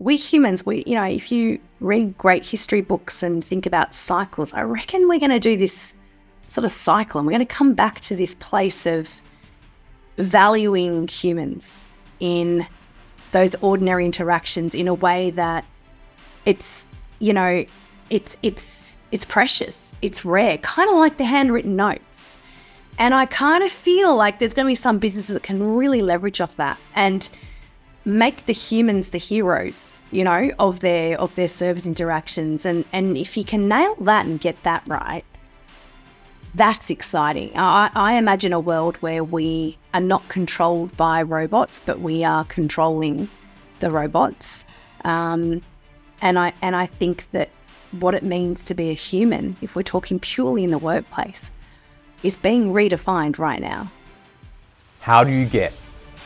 we humans, if you read great history books and think about cycles, I reckon we're going to do this sort of cycle, and we're going to come back to this place of valuing humans in those ordinary interactions in a way that it's precious, it's rare, kind of like the handwritten notes. And I kind of feel like there's going to be some businesses that can really leverage off that and make the humans the heroes, of their service interactions. And if you can nail that and get that right, that's exciting. I imagine a world where we are not controlled by robots, but we are controlling the robots. And I think that what it means to be a human, if we're talking purely in the workplace, is being redefined right now. How do you get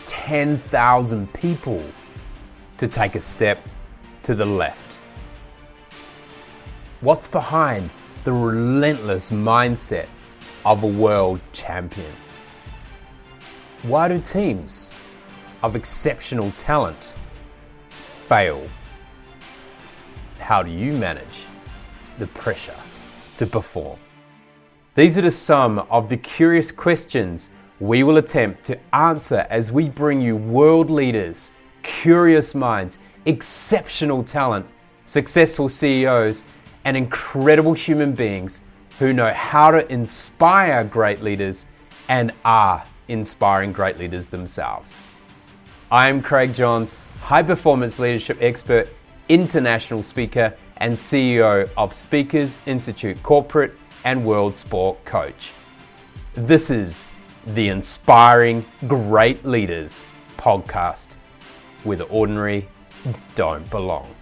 10,000 people to take a step to the left? What's behind the relentless mindset of a world champion? Why do teams of exceptional talent fail? How do you manage the pressure to perform? These are just some of the curious questions we will attempt to answer as we bring you world leaders, curious minds, exceptional talent, successful CEOs, and incredible human beings who know how to inspire great leaders and are inspiring great leaders themselves. I am Craig Johns, high performance leadership expert, international speaker, and CEO of Speakers Institute Corporate and World Sport Coach. This is the Inspiring Great Leaders podcast, where the ordinary don't belong.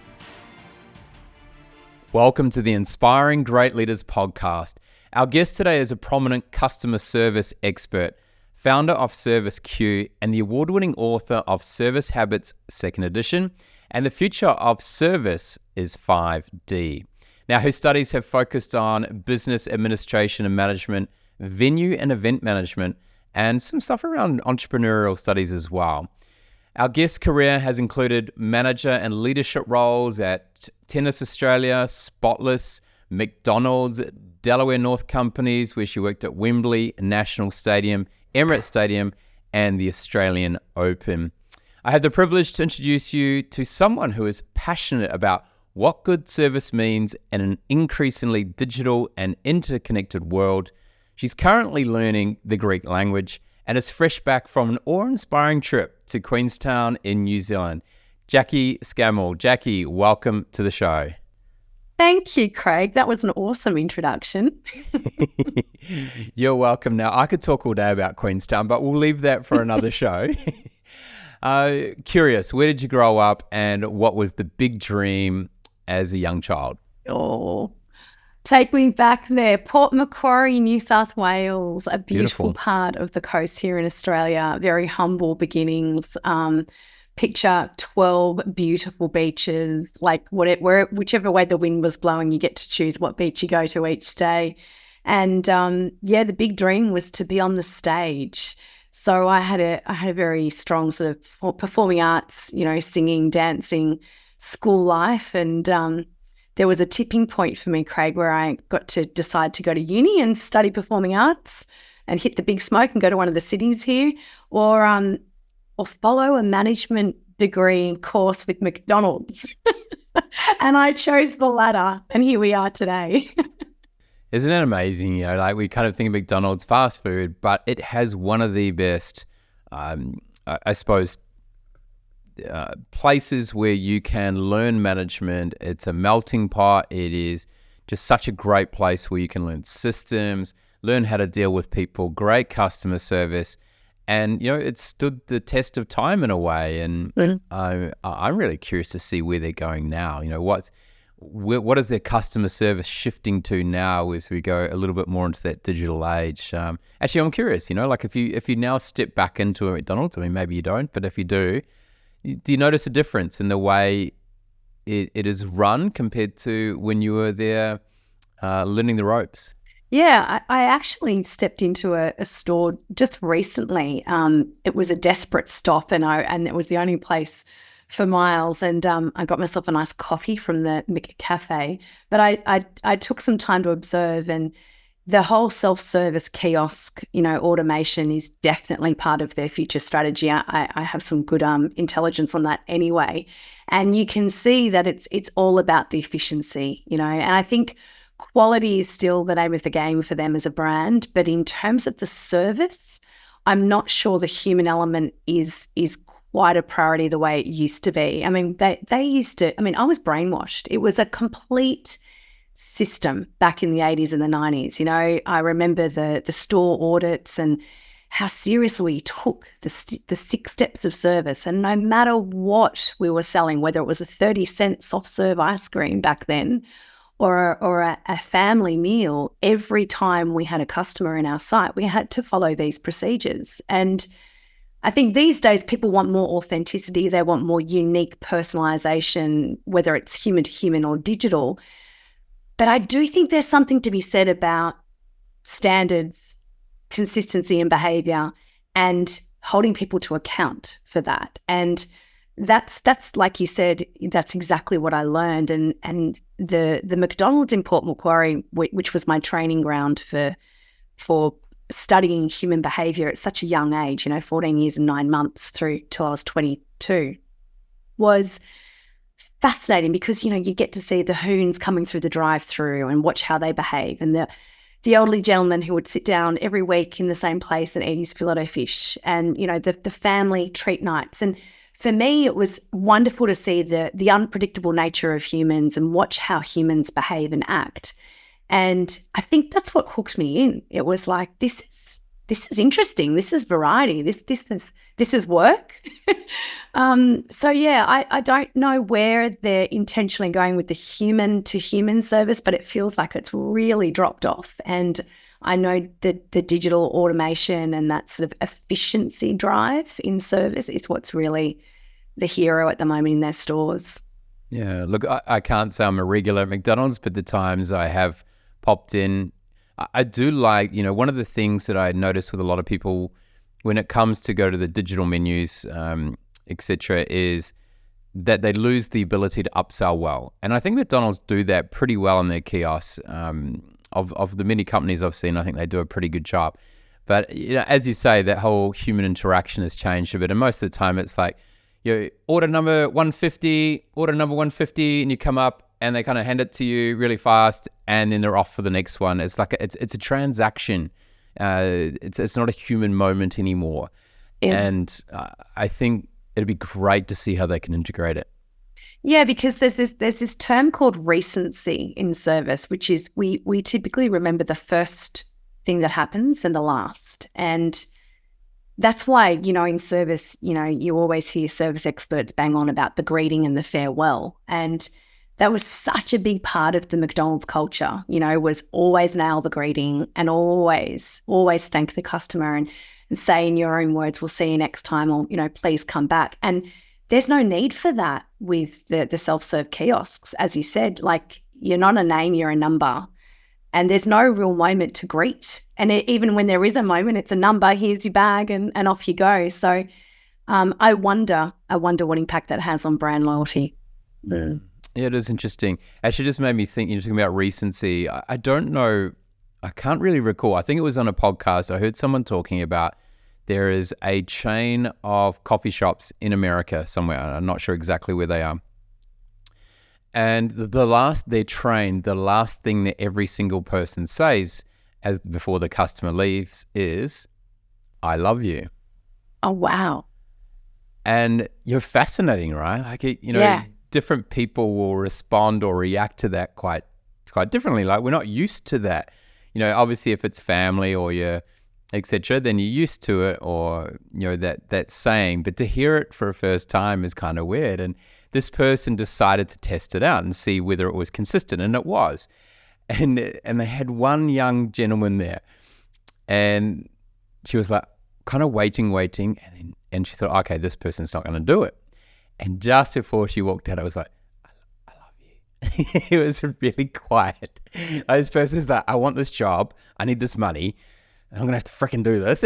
Welcome to the Inspiring Great Leaders podcast. Our guest today is a prominent customer service expert, founder of Service Q, and the award-winning author of Service Habits 2nd Edition, and the future of service is 5D. Now, her studies have focused on business administration and management, venue and event management, and some stuff around entrepreneurial studies as well. Our guest's career has included manager and leadership roles at Tennis Australia, Spotless, McDonald's, Delaware North Companies, where she worked at Wembley, National Stadium, Emirates Stadium, and the Australian Open. I had the privilege to introduce you to someone who is passionate about what good service means in an increasingly digital and interconnected world. She's currently learning the Greek language and is fresh back from an awe-inspiring trip to Queenstown in New Zealand. Jaquie Scammell. Jaquie, welcome to the show. Thank you, Craig. That was an awesome introduction. You're welcome. Now, I could talk all day about Queenstown, but we'll leave that for another show. Curious, where did you grow up and what was the big dream as a young child? Oh, take me back there. Port Macquarie, New South Wales, a beautiful part of the coast here in Australia. Very humble beginnings. Picture 12 beautiful beaches, like whichever way the wind was blowing, you get to choose what beach you go to each day. And the big dream was to be on the stage. So I had a very strong sort of performing arts, singing, dancing, school life. And there was a tipping point for me, Craig, where I got to decide to go to uni and study performing arts and hit the big smoke and go to one of the cities here, or follow a management degree course with McDonald's. And I chose the latter, and here we are today. Isn't it amazing? We kind of think of McDonald's fast food, but it has one of the best, places where you can learn management. It's a melting pot. It is just such a great place where you can learn systems, learn how to deal with people, great customer service. And, it stood the test of time in a way. And I'm really curious to see where they're going now. What is their customer service shifting to now as we go a little bit more into that digital age? Actually, I'm curious, if you now step back into a McDonald's, I mean, maybe you don't, but if you do you notice a difference in the way it is run compared to when you were there learning the ropes? Yeah, I actually stepped into a store just recently. It was a desperate stop, and it was the only place for miles, and I got myself a nice coffee from the cafe. But I took some time to observe, and the whole self-service kiosk, automation is definitely part of their future strategy. I have some good intelligence on that anyway, and you can see that it's all about the efficiency, and I think quality is still the name of the game for them as a brand. But in terms of the service, I'm not sure the human element is quite a priority the way it used to be. I mean, they used to. I mean, I was brainwashed. It was a complete system back in the 80s and the 90s. I remember the store audits and how seriously we took the 6 steps of service. And no matter what we were selling, whether it was a 30-cent soft serve ice cream back then or a family meal, every time we had a customer in our site, we had to follow these procedures. And I think these days people want more authenticity. They want more unique personalization, whether it's human to human or digital. But I do think there's something to be said about standards, consistency in behavior, and holding people to account for that. And that's like you said, that's exactly what I learned. And the McDonald's in Port Macquarie, which was my training ground for studying human behavior at such a young age, 14 years and 9 months through till I was 22, was fascinating because, you get to see the hoons coming through the drive-through and watch how they behave, and the elderly gentleman who would sit down every week in the same place and eat his filet fish, and, the family treat nights. And for me, it was wonderful to see the unpredictable nature of humans and watch how humans behave and act. And I think that's what hooked me in. It was like, this is interesting. This is variety. This is work. So yeah, I don't know where they're intentionally going with the human to human service, but it feels like it's really dropped off. And I know that the digital automation and that sort of efficiency drive in service is what's really the hero at the moment in their stores. Yeah, look, I can't say I'm a regular at McDonald's, but the times I have popped in, I do like, one of the things that I notice with a lot of people when it comes to go to the digital menus, etc., is that they lose the ability to upsell well. And I think McDonald's do that pretty well in their kiosks. Of the many companies I've seen, I think they do a pretty good job. But as you say, that whole human interaction has changed a bit. And most of the time it's like, order number 150, and you come up and they kind of hand it to you really fast, and then they're off for the next one. It's like it's a transaction. It's not a human moment anymore. Yeah. And I think it'd be great to see how they can integrate it. Yeah, because there's this term called recency in service, which is we typically remember the first thing that happens and the last. And that's why, in service, you always hear service experts bang on about the greeting and the farewell. And that was such a big part of the McDonald's culture, was always nail the greeting and always thank the customer and say in your own words, we'll see you next time, or, please come back. And there's no need for that with the self-serve kiosks. As you said, like, you're not a name, you're a number. And there's no real moment to greet. And even when there is a moment, it's a number, here's your bag, and off you go. So I wonder what impact that has on brand loyalty. Yeah, it is interesting. Actually, just made me think, you're talking about recency. I don't know, I can't really recall. I think it was on a podcast. I heard someone talking about there is a chain of coffee shops in America somewhere. I'm not sure exactly where they are. And the last thing that every single person says before the customer leaves is, "I love you." Oh, wow. And you're fascinating, right? Like, yeah. Different people will respond or react to that quite differently. Like, we're not used to that. Obviously if it's family or your etc., then you're used to it, or that saying. But to hear it for a first time is kind of weird. And this person decided to test it out and see whether it was consistent, and it was. And they had one young gentleman there, and she was like kind of waiting, and she thought, okay, this person's not going to do it. And just before she walked out, I was like, I love you. It was really quiet. This person's like, I want this job, I need this money, I'm going to have to freaking do this.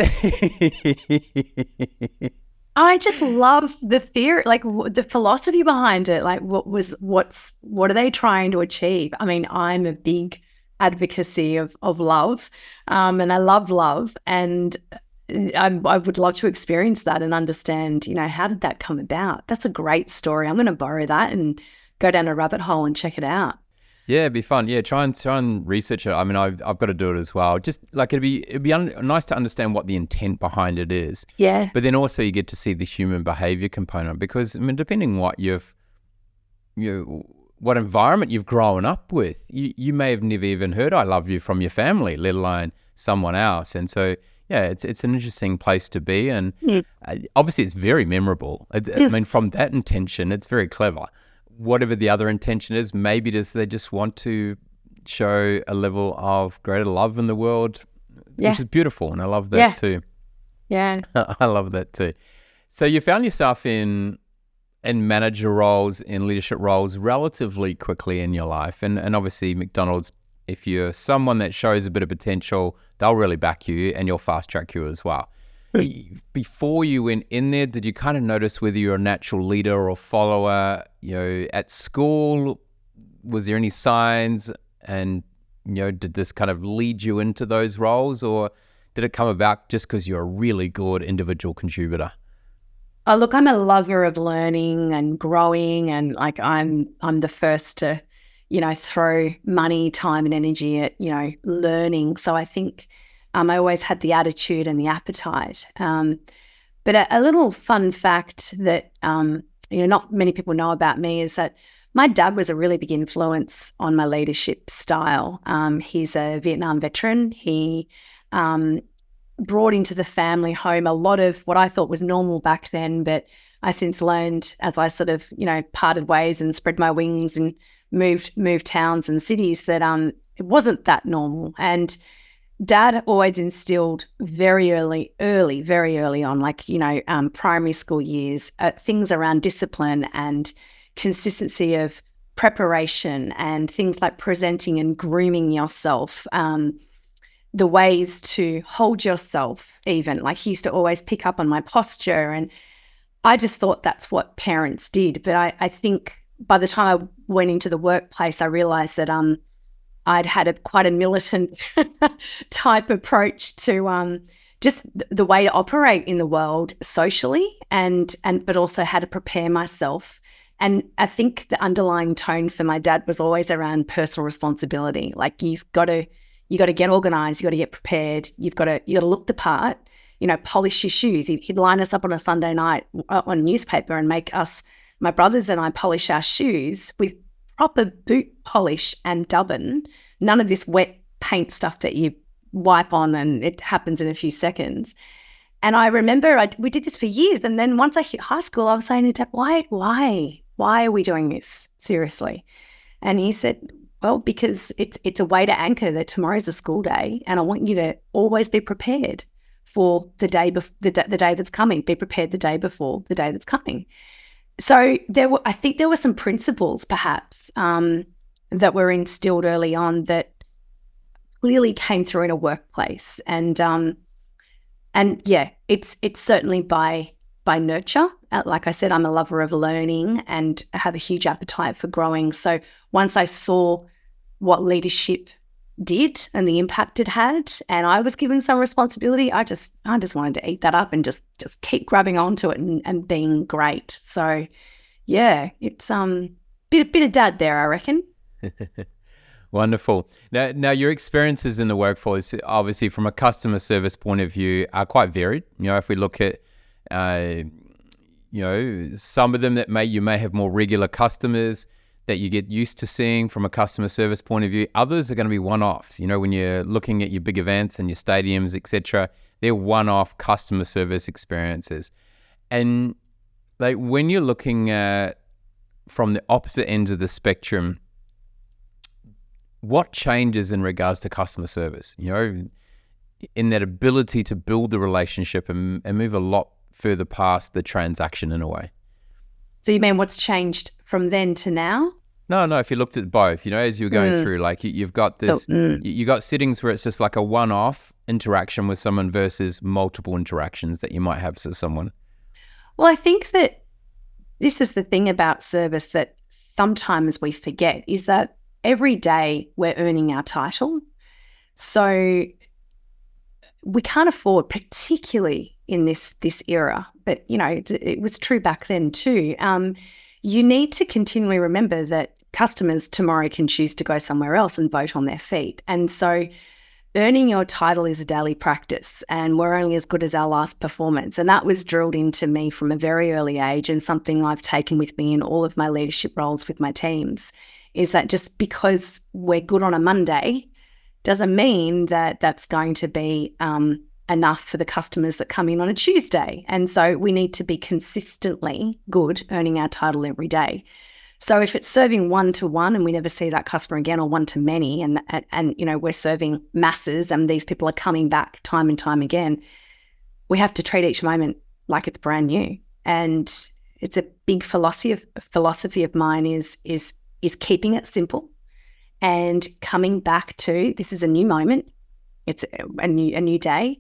I just love the theory, like the philosophy behind it. Like, what are they trying to achieve? I mean, I'm a big advocacy of love, and I love love, and I would love to experience that and understand, how did that come about? That's a great story. I'm going to borrow that and go down a rabbit hole and check it out. Yeah, it'd be fun. Yeah, try and research it. I mean, I've got to do it as well. Just like it'd be nice to understand what the intent behind it is. Yeah. But then also you get to see the human behavior component because I mean, depending what what environment you've grown up with, you may have never even heard "I love you" from your family, let alone someone else. And so, yeah, it's an interesting place to be, and obviously it's very memorable. I mean, from that intention, it's very clever. Whatever the other intention is, maybe they just want to show a level of greater love in the world, which is beautiful, and I love that too. Yeah, I love that too. So you found yourself in manager roles, in leadership roles relatively quickly in your life, and obviously McDonald's, if you're someone that shows a bit of potential, they'll really back you and you'll fast track you as well. Before you went in there, did you kind of notice whether you're a natural leader or follower? At school, was there any signs? And, did this kind of lead you into those roles, or did it come about just because you're a really good individual contributor? Oh, look, I'm a lover of learning and growing, and like I'm the first to, throw money, time, and energy at learning. So I think I always had the attitude and the appetite. But a little fun fact that not many people know about me is that my dad was a really big influence on my leadership style. He's a Vietnam veteran. He brought into the family home a lot of what I thought was normal back then, but I since learned as I sort of, parted ways and spread my wings and moved towns and cities that it wasn't that normal. And Dad always instilled very early on, like, primary school years, things around discipline and consistency of preparation and things like presenting and grooming yourself, the ways to hold yourself even. Like, he used to always pick up on my posture, and I just thought that's what parents did. But I think by the time I went into the workplace, I realized that I'd had quite a militant type approach to just the way to operate in the world socially, but also how to prepare myself. And I think the underlying tone for my dad was always around personal responsibility. Like, you got to get organized, you got to get prepared, you got to look the part, polish your shoes. He'd line us up on a Sunday night on a newspaper and make us, my brothers and I, polish our shoes with proper boot polish and dubbin. None of this wet paint stuff that you wipe on and it happens in a few seconds. And I remember we did this for years. And then once I hit high school, I was saying to Dad, why are we doing this? Seriously. And he said, well, because it's a way to anchor that tomorrow's a school day, and I want you to always be prepared for the day the day that's coming. Be prepared the day before the day that's coming. So I think there were some principles perhaps that were instilled early on that clearly came through in a workplace, and yeah, it's certainly by nurture. Like I said, I'm a lover of learning and have a huge appetite for growing. So once I saw what leadership did and the impact it had, and I was given some responsibility, I just wanted to eat that up and just keep grabbing onto it and being great. So yeah, it's bit of dad there, I reckon. Wonderful. Now your experiences in the workforce, obviously from a customer service point of view, are quite varied. If we look at some of them that you may have more regular customers that you get used to seeing from a customer service point of view. Others are going to be one-offs. When you're looking at your big events and your stadiums, etc., they're one-off customer service experiences. And like when you're looking at from the opposite ends of the spectrum, what changes in regards to customer service? In that ability to build the relationship and move a lot further past the transaction in a way. So you mean what's changed from then to now? No. If you looked at both, as you were going through, like you've got this, you got settings where it's just like a one-off interaction with someone versus multiple interactions that you might have with someone. Well, I think that this is the thing about service that sometimes we forget, is that every day we're earning our title. So we can't afford, particularly in this era, but it was true back then too. You need to continually remember that customers tomorrow can choose to go somewhere else and vote on their feet. And so earning your title is a daily practice, and we're only as good as our last performance. And that was drilled into me from a very early age, and something I've taken with me in all of my leadership roles with my teams, is that just because we're good on a Monday doesn't mean that that's going to be enough for the customers that come in on a Tuesday. And so we need to be consistently good, earning our title every day. So if it's serving one-to-one and we never see that customer again, or one-to-many, and we're serving masses and these people are coming back time and time again, we have to treat each moment like it's brand new. And it's a big philosophy of mine is keeping it simple and coming back to, this is a new moment, it's a new day,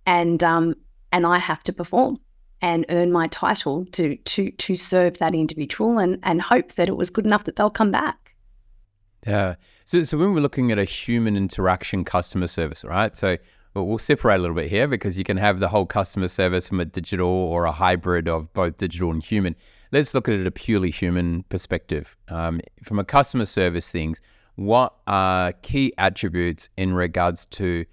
and I have to perform and earn my title to serve that individual, and hope that it was good enough that they'll come back. Yeah. So when we're looking at a human interaction customer service, right? So we'll separate a little bit here, because you can have the whole customer service from a digital or a hybrid of both digital and human. Let's look at it at a purely human perspective. From a customer service things, what are key attributes in regards to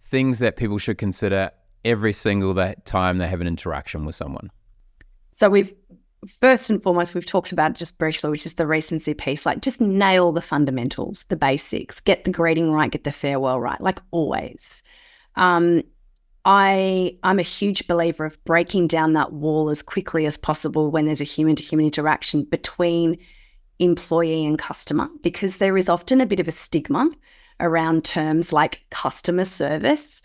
things that people should consider every single time they have an interaction with someone? So first and foremost, we've talked about it just briefly, which is the recency piece. Like, just nail the fundamentals, the basics, get the greeting right, get the farewell right, like always. I'm a huge believer of breaking down that wall as quickly as possible when there's a human-to-human interaction between employee and customer, because there is often a bit of a stigma around terms like customer service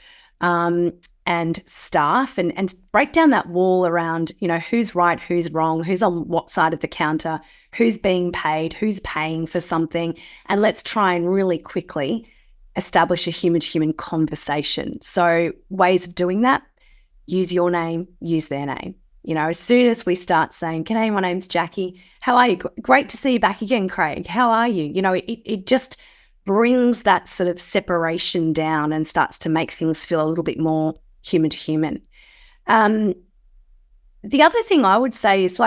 and staff, and break down that wall around, who's right, who's wrong, who's on what side of the counter, who's being paid, who's paying for something. And let's try and really quickly establish a human-to-human conversation. So ways of doing that: use your name, use their name. As soon as we start saying, "G'day, my name's Jaquie. How are you? Great to see you back again, Craig. How are you?" It just brings that sort of separation down and starts to make things feel a little bit more human to human. The other thing I would say is,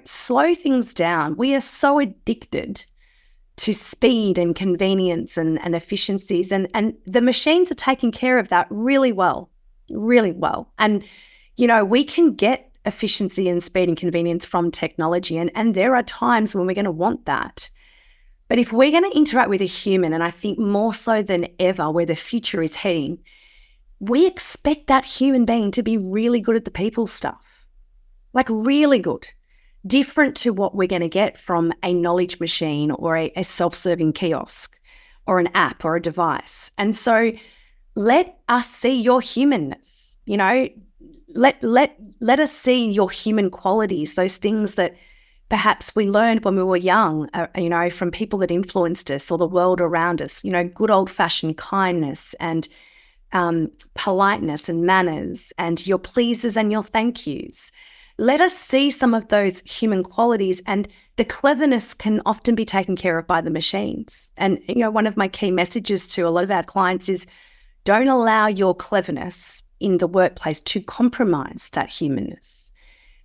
slow things down. We are so addicted to speed and convenience and efficiencies, and the machines are taking care of that really well, really well. And, we can get efficiency and speed and convenience from technology, and there are times when we're going to want that. But if we're going to interact with a human, and I think more so than ever where the future is heading, we expect that human being to be really good at the people stuff, like really good, different to what we're going to get from a knowledge machine or a self-serving kiosk or an app or a device. And so let us see your humanness, let us see your human qualities, those things that perhaps we learned when we were young, from people that influenced us or the world around us, good old-fashioned kindness and politeness and manners and your pleases and your thank yous. Let us see some of those human qualities, and the cleverness can often be taken care of by the machines. And, one of my key messages to a lot of our clients is, don't allow your cleverness in the workplace to compromise that humanness.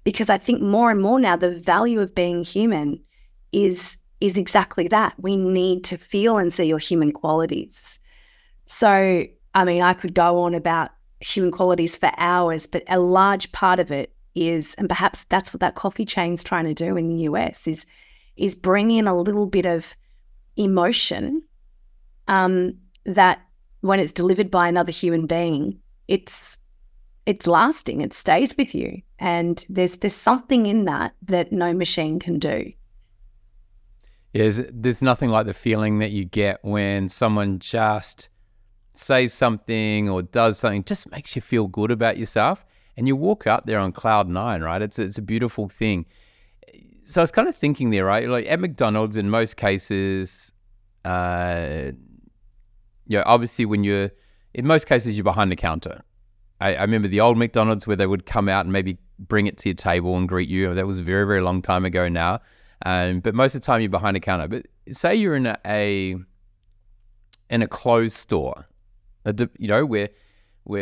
Because I think more and more now, the value of being human is exactly that. We need to feel and see your human qualities. So, I could go on about human qualities for hours, but a large part of it is, and perhaps that's what that coffee chain's trying to do in the US, is bring in a little bit of emotion that when it's delivered by another human being, it's lasting, it stays with you. And there's something in that no machine can do. Yes, there's nothing like the feeling that you get when someone just says something or does something, just makes you feel good about yourself, and you walk up there on cloud nine, right? It's a beautiful thing. So I was kind of thinking there, right? Like at McDonald's, in most cases, obviously in most cases you're behind the counter. I remember the old McDonald's where they would come out and maybe bring it to your table and greet you. That was a very, very long time ago now. But most of the time you're behind a counter. But say you're in a closed store, where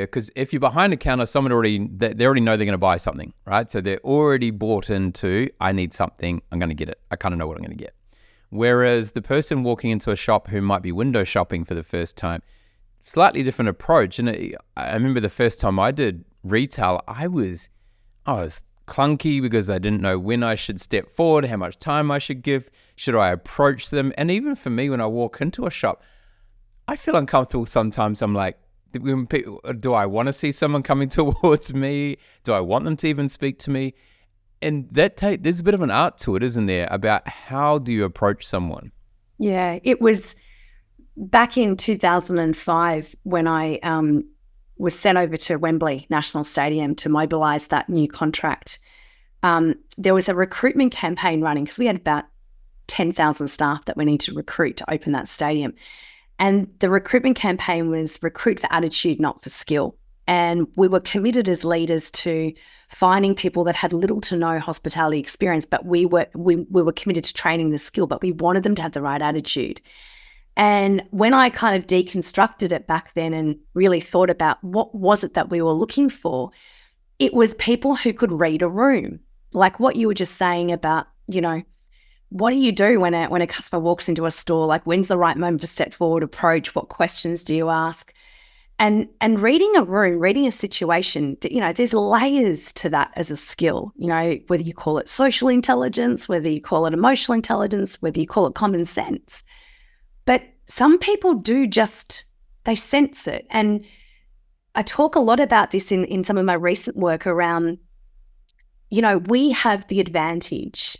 because if you're behind a counter, they already know they're going to buy something, right? So they're already bought into, I need something, I'm going to get it. I kind of know what I'm going to get. Whereas the person walking into a shop who might be window shopping for the first time, slightly different approach. And I remember the first time I did retail, I was clunky because I didn't know when I should step forward, how much time I should give, should I approach them? And even for me, when I walk into a shop, I feel uncomfortable sometimes. I'm like, do I want to see someone coming towards me? Do I want them to even speak to me? And there's a bit of an art to it, isn't there, about how do you approach someone? Yeah, it was back in 2005 when I was sent over to Wembley National Stadium to mobilise that new contract. There was a recruitment campaign running because we had about 10,000 staff that we needed to recruit to open that stadium. And the recruitment campaign was recruit for attitude, not for skill. And we were committed as leaders to finding people that had little to no hospitality experience, but we were committed to training the skill, but we wanted them to have the right attitude. And when I kind of deconstructed it back then and really thought about what was it that we were looking for, it was people who could read a room. Like what you were just saying about, what do you do when a customer walks into a store? Like, when's the right moment to step forward, approach? What questions do you ask? And reading a room, reading a situation, there's layers to that as a skill, whether you call it social intelligence, whether you call it emotional intelligence, whether you call it common sense. But some people do they sense it. And I talk a lot about this in some of my recent work around, we have the advantage.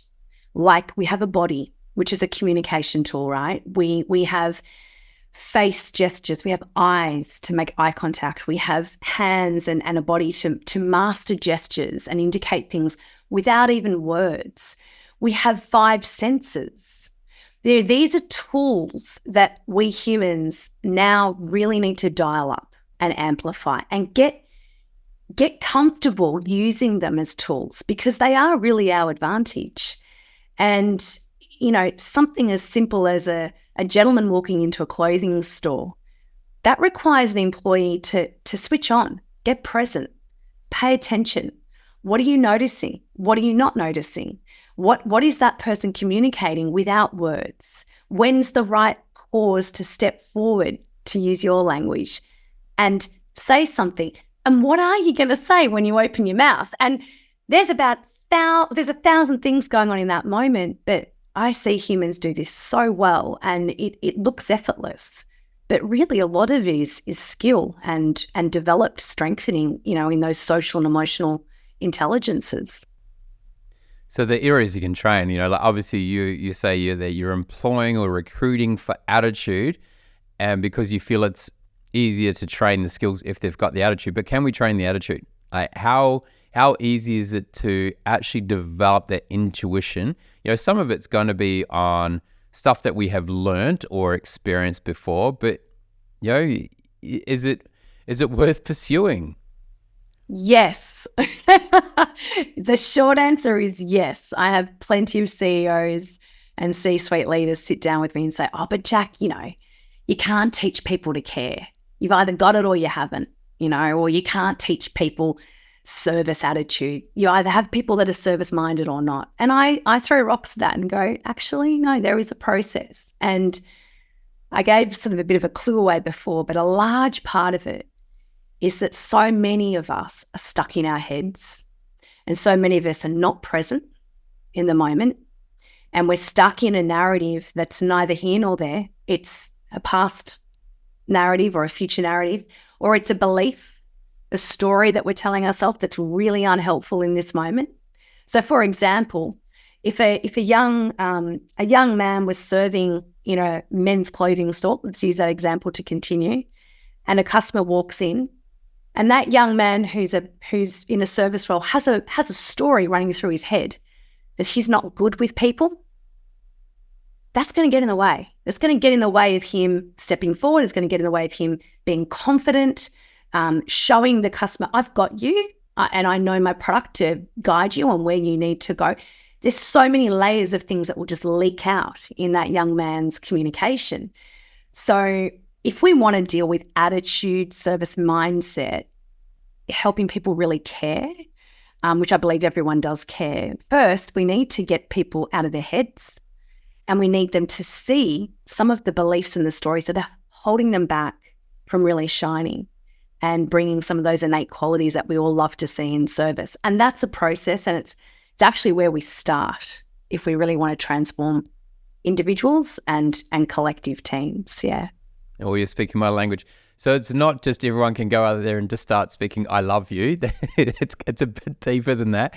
Like we have a body, which is a communication tool, right? We have face gestures. We have eyes to make eye contact. We have hands and a body to master gestures and indicate things without even words. We have 5 senses. These are tools that we humans now really need to dial up and amplify and get comfortable using them as tools because they are really our advantage. And, something as simple as a gentleman walking into a clothing store, that requires an employee to switch on, get present, pay attention. What are you noticing? What are you not noticing? What is that person communicating without words? When's the right pause to step forward, to use your language, and say something? And what are you going to say when you open your mouth? And there's a thousand things going on in that moment, but I see humans do this so well and it looks effortless. But really a lot of it is skill and developed strengthening, in those social and emotional intelligences. So the areas you can train, like obviously you say that you're employing or recruiting for attitude, and because you feel it's easier to train the skills if they've got the attitude. But can we train the attitude? Like how easy is it to actually develop that intuition? Some of it's going to be on stuff that we have learned or experienced before, but is it worth pursuing? Yes. The short answer is yes. I have plenty of CEOs and C-suite leaders sit down with me and say, but Jack, you can't teach people to care. You've either got it or you haven't, or you can't teach people service attitude. You either have people that are service-minded or not. And I throw rocks at that and go, actually, no, there is a process. And I gave sort of a bit of a clue away before, but a large part of it is that so many of us are stuck in our heads and so many of us are not present in the moment, and we're stuck in a narrative that's neither here nor there. It's a past narrative or a future narrative, or it's a belief, a story that we're telling ourselves that's really unhelpful in this moment. So for example, if a young man was serving in a men's clothing store, let's use that example to continue, and a customer walks in, and that young man who's in a service role has a story running through his head that he's not good with people, that's going to get in the way. It's going to get in the way of him stepping forward. It's going to get in the way of him being confident, showing the customer, I've got you. and I know my product to guide you on where you need to go. There's so many layers of things that will just leak out in that young man's communication. So if we want to deal with attitude, service mindset, helping people really care, which I believe everyone does care, first we need to get people out of their heads, and we need them to see some of the beliefs and the stories that are holding them back from really shining and bringing some of those innate qualities that we all love to see in service. And that's a process, and it's actually where we start if we really want to transform individuals and collective teams. Yeah. Oh, you're speaking my language. So it's not just everyone can go out there and just start speaking "I love you." It's a bit deeper than that.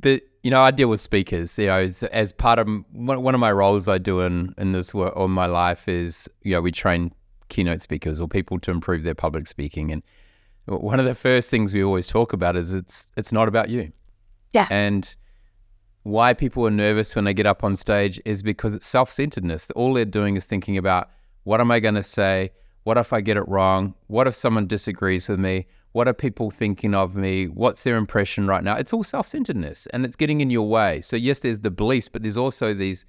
But I deal with speakers. As part of one of my roles I do in this work all my life is we train keynote speakers or people to improve their public speaking. And one of the first things we always talk about is it's not about you. Yeah. And why people are nervous when they get up on stage is because it's self-centeredness. All they're doing is thinking about, what am I going to say? What if I get it wrong? What if someone disagrees with me? What are people thinking of me? What's their impression right now? It's all self-centeredness, and it's getting in your way. So yes, there's the beliefs, but there's also these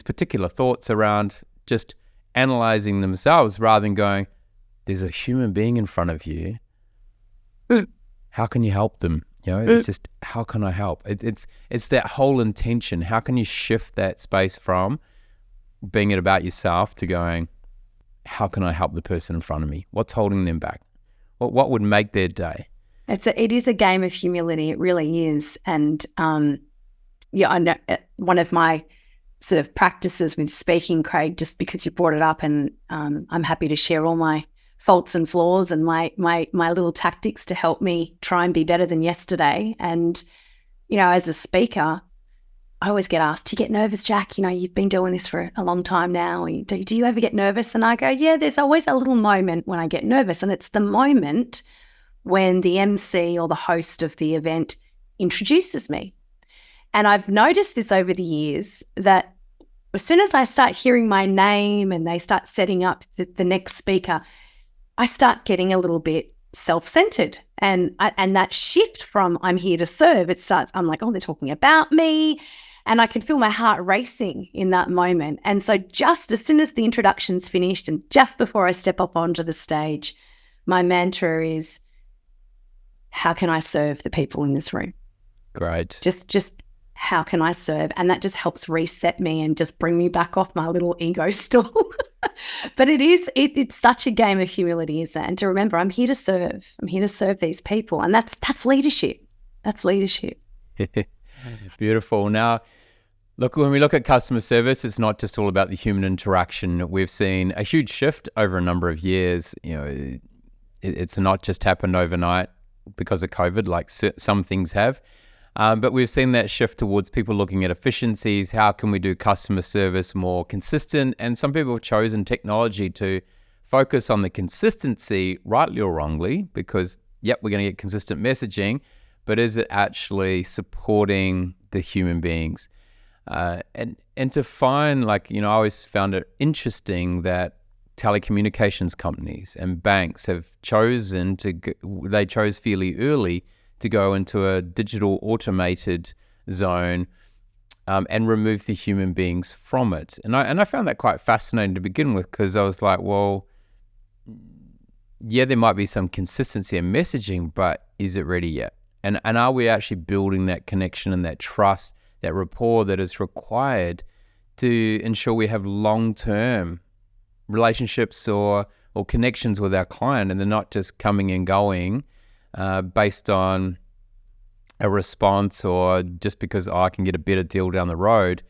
particular thoughts around just analyzing themselves rather than going, there's a human being in front of you. How can you help them? It's just, how can I help? It's that whole intention. How can you shift that space from being it about yourself to going, how can I help the person in front of me? What's holding them back? What would make their day? It is a game of humility. It really is. And I know one of my sort of practices with speaking, Craig, just because you brought it up, and I'm happy to share all my faults and flaws and my little tactics to help me try and be better than yesterday. And, as a speaker, I always get asked, do you get nervous, Jack? You've been doing this for a long time now. Do you ever get nervous? And I go, yeah, there's always a little moment when I get nervous. And it's the moment when the MC or the host of the event introduces me. And I've noticed this over the years, that as soon as I start hearing my name and they start setting up the next speaker, I start getting a little bit self-centered, and that shift from I'm here to serve, I'm like, oh, they're talking about me, and I can feel my heart racing in that moment. And so just as soon as the introduction's finished and just before I step up onto the stage, my mantra is, how can I serve the people in this room? Great. Just how can I serve? And that just helps reset me and just bring me back off my little ego stool. But it's such a game of humility, isn't it? And to remember, I'm here to serve. I'm here to serve these people. And that's leadership. That's leadership. Beautiful. Now, look, when we look at customer service, it's not just all about the human interaction. We've seen a huge shift over a number of years. It's not just happened overnight because of COVID, like some things have. But we've seen that shift towards people looking at efficiencies. How can we do customer service more consistent? And some people have chosen technology to focus on the consistency, rightly or wrongly, because, yep, we're going to get consistent messaging, but is it actually supporting the human beings? And to find, I always found it interesting that telecommunications companies and banks have chosen they chose fairly early to go into a digital automated zone and remove the human beings from it. And I found that quite fascinating to begin with, because I was like, well, yeah, there might be some consistency in messaging, but is it ready yet? And are we actually building that connection and that trust, that rapport that is required to ensure we have long-term relationships or connections with our client, and they're not just coming and going based on a response or just because I can get a better deal down the road.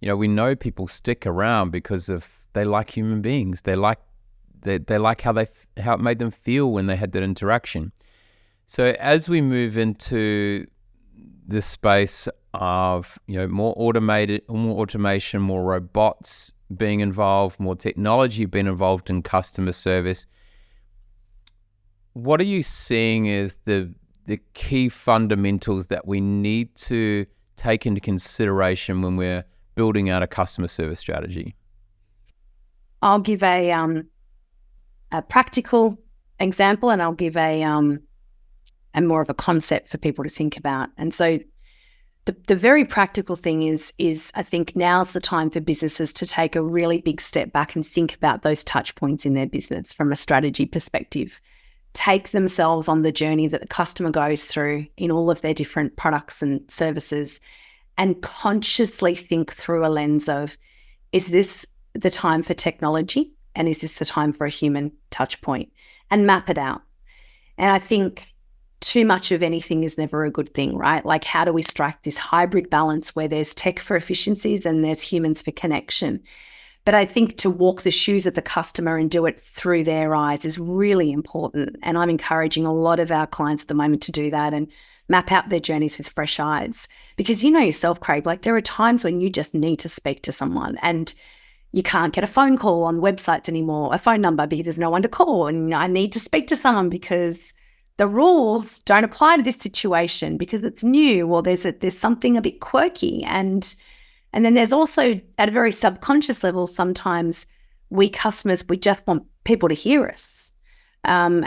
We know people stick around because they like human beings. They like how it made them feel when they had that interaction. So as we move into this space of more automation, more robots being involved, more technology being involved in customer service, what are you seeing as the key fundamentals that we need to take into consideration when we're building out a customer service strategy? I'll give a practical example, and I'll give a and more of a concept for people to think about. And so the very practical thing is I think now's the time for businesses to take a really big step back and think about those touch points in their business from a strategy perspective. Take themselves on the journey that the customer goes through in all of their different products and services, and consciously think through a lens of, is this the time for technology? And is this the time for a human touch point? And map it out. And I think too much of anything is never a good thing, right? Like, how do we strike this hybrid balance where there's tech for efficiencies and there's humans for connection? But I think to walk the shoes of the customer and do it through their eyes is really important. And I'm encouraging a lot of our clients at the moment to do that and map out their journeys with fresh eyes. Because you know yourself, Craig, like there are times when you just need to speak to someone and you can't get a phone call on websites anymore, a phone number, because there's no one to call. And I need to speak to someone because the rules don't apply to this situation because it's new, or there's something a bit quirky. And then there's also, at a very subconscious level, sometimes we customers, we just want people to hear us. And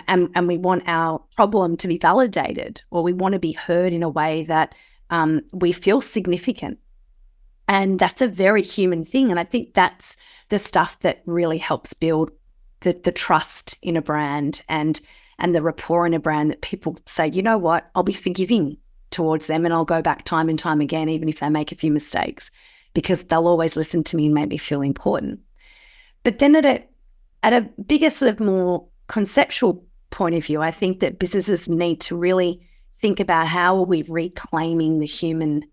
we want our problem to be validated, or we want to be heard in a way that we feel significant. And that's a very human thing. And I think that's the stuff that really helps build the trust in a brand and the rapport in a brand, that people say, you know what, I'll be forgiving towards them and I'll go back time and time again, even if they make a few mistakes, because they'll always listen to me and make me feel important. But then at a bigger sort of more conceptual point of view, I think that businesses need to really think about how are we reclaiming the human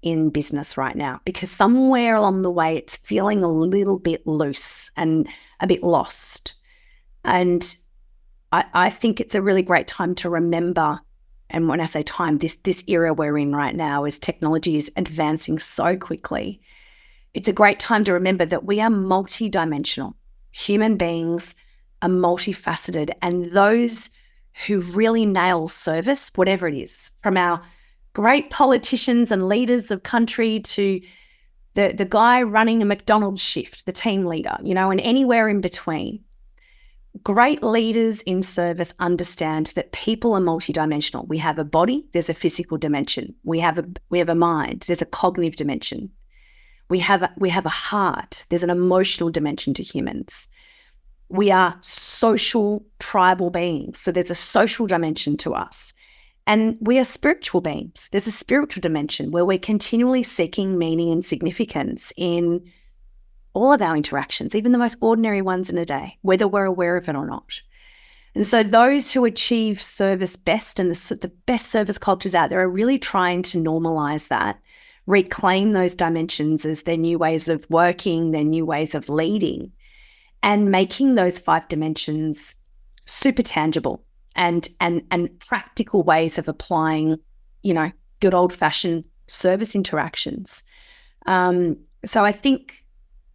in business right now, because somewhere along the way it's feeling a little bit loose and a bit lost. And I think it's a really great time to remember, and when I say time, this era we're in right now, as technology is advancing so quickly, it's a great time to remember that we are multidimensional. Human beings are multifaceted, and those who really nail service, whatever it is, from our great politicians and leaders of country to the guy running a McDonald's shift, the team leader, and anywhere in between. Great leaders in service understand that people are multidimensional. We have a body, there's a physical dimension. We have a mind, there's a cognitive dimension. We have a heart, there's an emotional dimension to humans. We are social tribal beings, so there's a social dimension to us. And we are spiritual beings. There's a spiritual dimension where we're continually seeking meaning and significance in all of our interactions, even the most ordinary ones in a day, whether we're aware of it or not. And so those who achieve service best and the best service cultures out there are really trying to normalize that, reclaim those dimensions as their new ways of working, their new ways of leading, and making those 5 dimensions super tangible and practical ways of applying, good old-fashioned service interactions. So I think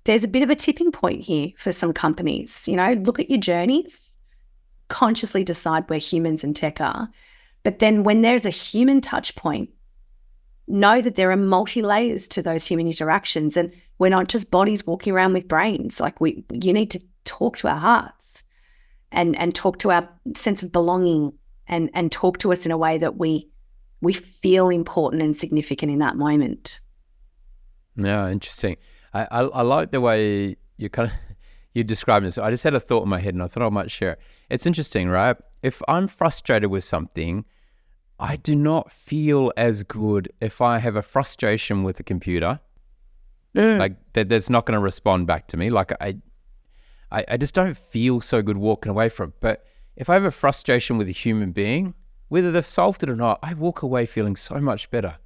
there's a bit of a tipping point here for some companies. Look at your journeys, consciously decide where humans and tech are. But then when there's a human touch point, know that there are multi-layers to those human interactions, and we're not just bodies walking around with brains. Like you need to talk to our hearts and talk to our sense of belonging and talk to us in a way that we feel important and significant in that moment. Yeah, interesting. I like the way you described it. So I just had a thought in my head and I thought I might share it. It's interesting, right? If I'm frustrated with something, I do not feel as good if I have a frustration with a computer, like that's not going to respond back to me. Like I just don't feel so good walking away from it. But if I have a frustration with a human being, whether they've solved it or not, I walk away feeling so much better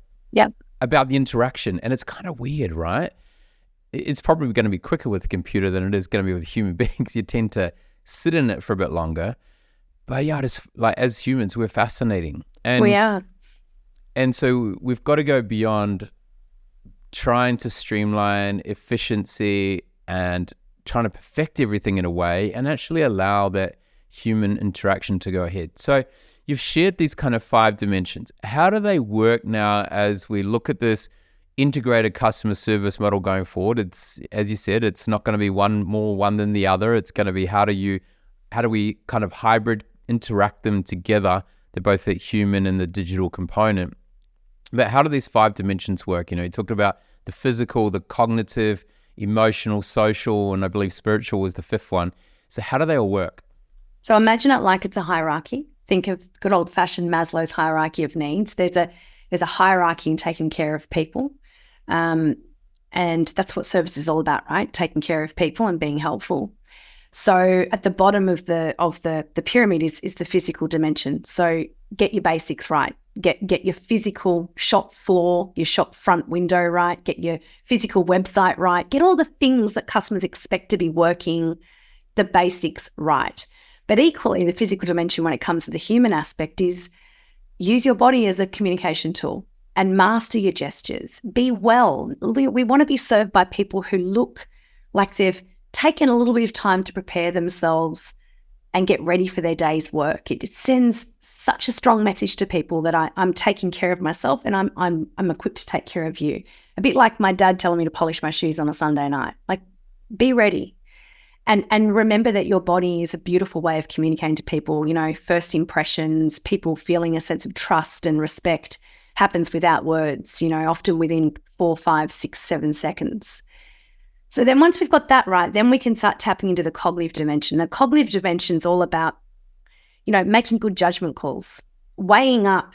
about the interaction. And it's kind of weird, right? It's probably going to be quicker with a computer than it is going to be with a human being, because you tend to sit in it for a bit longer. But yeah, just like as humans, we're fascinating. And we are. And so we've got to go beyond trying to streamline efficiency and trying to perfect everything in a way, and actually allow that human interaction to go ahead. So you've shared these kind of 5 dimensions. How do they work now as we look at this integrated customer service model going forward? It's, as you said, it's not going to be one than the other. It's going to be how do we kind of hybrid interact them together They're both the human and the digital component. But how do these 5 dimensions work? You talked about the physical, the cognitive, emotional, social, and I believe spiritual was the 5th one. So how do they all work? So imagine it like it's a hierarchy. Think of good old-fashioned Maslow's hierarchy of needs. There's a hierarchy in taking care of people. And that's what service is all about, right? Taking care of people and being helpful. So at the bottom of the pyramid is the physical dimension. So get your basics right. Get your physical shop floor, your shop front window right. Get your physical website right. Get all the things that customers expect to be working, the basics right. But equally, the physical dimension when it comes to the human aspect is use your body as a communication tool and master your gestures. Be well. We want to be served by people who look like they've taken a little bit of time to prepare themselves and get ready for their day's work. It sends such a strong message to people that I'm taking care of myself and I'm equipped to take care of you. A bit like my dad telling me to polish my shoes on a Sunday night. Like, be ready. And remember that your body is a beautiful way of communicating to people. First impressions, people feeling a sense of trust and respect happens without words, often within 4, 5, 6, 7 seconds. So then once we've got that right, then we can start tapping into the cognitive dimension. The cognitive dimension is all about, making good judgment calls, weighing up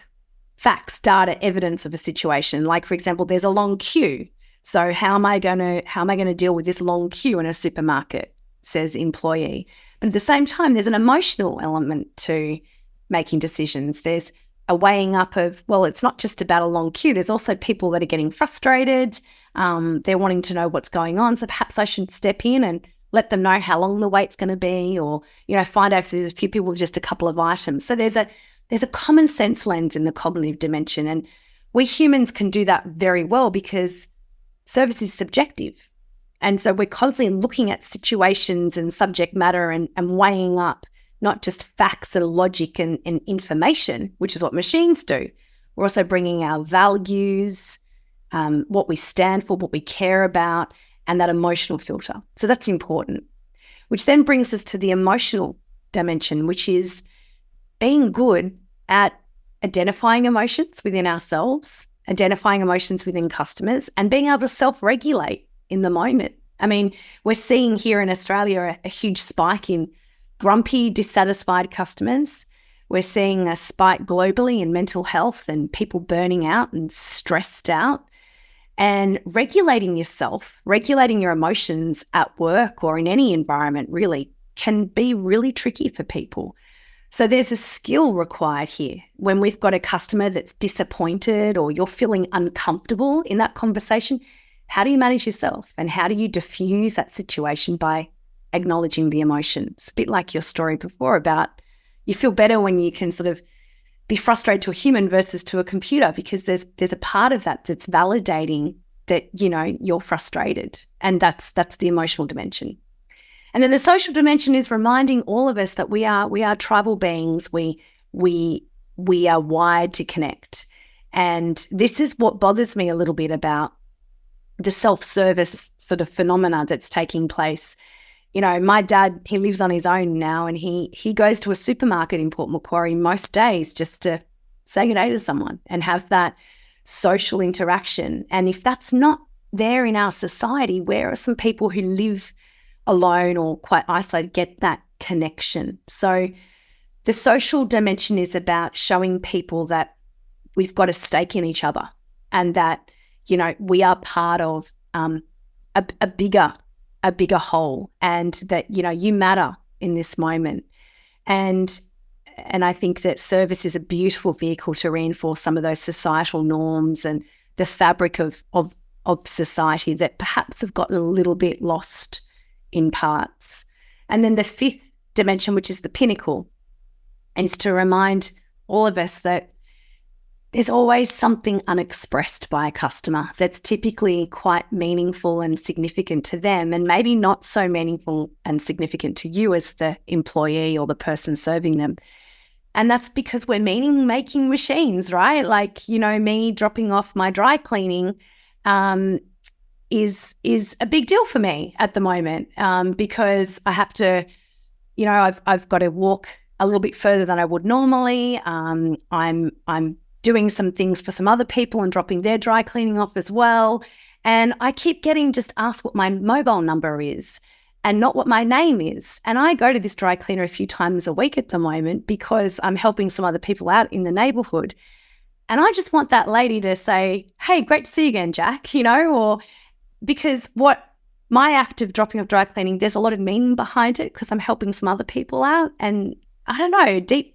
facts, data, evidence of a situation. Like, for example, there's a long queue. So how am I going to deal with this long queue in a supermarket? Says employee. But at the same time, there's an emotional element to making decisions. There's a weighing up of, well, it's not just about a long queue. There's also people that are getting frustrated. They're wanting to know what's going on. So perhaps I should step in and let them know how long the wait's going to be, or, find out if there's a few people with just a couple of items. So there's a common sense lens in the cognitive dimension. And we humans can do that very well because service is subjective. And so we're constantly looking at situations and subject matter and weighing up not just facts and logic and information, which is what machines do. We're also bringing our values, what we stand for, what we care about, and that emotional filter. So that's important, which then brings us to the emotional dimension, which is being good at identifying emotions within ourselves, identifying emotions within customers, and being able to self-regulate in the moment. I mean, we're seeing here in Australia a huge spike in grumpy, dissatisfied customers. We're seeing a spike globally in mental health and people burning out and stressed out. And regulating yourself, regulating your emotions at work or in any environment really can be really tricky for people. So there's a skill required here. When we've got a customer that's disappointed or you're feeling uncomfortable in that conversation, how do you manage yourself and how do you diffuse that situation by acknowledging the emotions? A bit like your story before about you feel better when you can sort of be frustrated to a human versus to a computer, because there's a part of that that's validating that, you're frustrated, and that's the emotional dimension. And then the social dimension is reminding all of us that we are tribal beings. We are wired to connect. And this is what bothers me a little bit about the self-service sort of phenomena that's taking place. My dad, he lives on his own now, and he goes to a supermarket in Port Macquarie most days just to say good day to someone and have that social interaction. And if that's not there in our society, where are some people who live alone or quite isolated get that connection? So the social dimension is about showing people that we've got a stake in each other and that, we are part of a bigger whole, and that, you matter in this moment. And I think that service is a beautiful vehicle to reinforce some of those societal norms and the fabric of society that perhaps have gotten a little bit lost in parts. And then the 5th dimension, which is the pinnacle, is to remind all of us that there's always something unexpressed by a customer that's typically quite meaningful and significant to them, and maybe not so meaningful and significant to you as the employee or the person serving them. And that's because we're meaning-making machines, right? Like, me dropping off my dry cleaning is a big deal for me at the moment, because I have to, I've got to walk a little bit further than I would normally. I'm doing some things for some other people and dropping their dry cleaning off as well. And I keep getting just asked what my mobile number is and not what my name is. And I go to this dry cleaner a few times a week at the moment because I'm helping some other people out in the neighborhood. And I just want that lady to say, hey, great to see you again, Jack, or because what my act of dropping off dry cleaning, there's a lot of meaning behind it because I'm helping some other people out. And I don't know, deep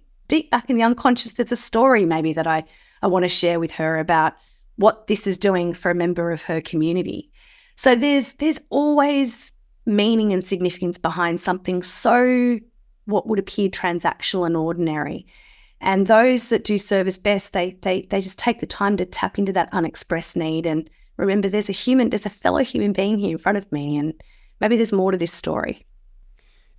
back in the unconscious, there's a story maybe that I want to share with her about what this is doing for a member of her community. So there's always meaning and significance behind something so what would appear transactional and ordinary. And those that do service best, they just take the time to tap into that unexpressed need and remember there's a fellow human being here in front of me, and maybe there's more to this story.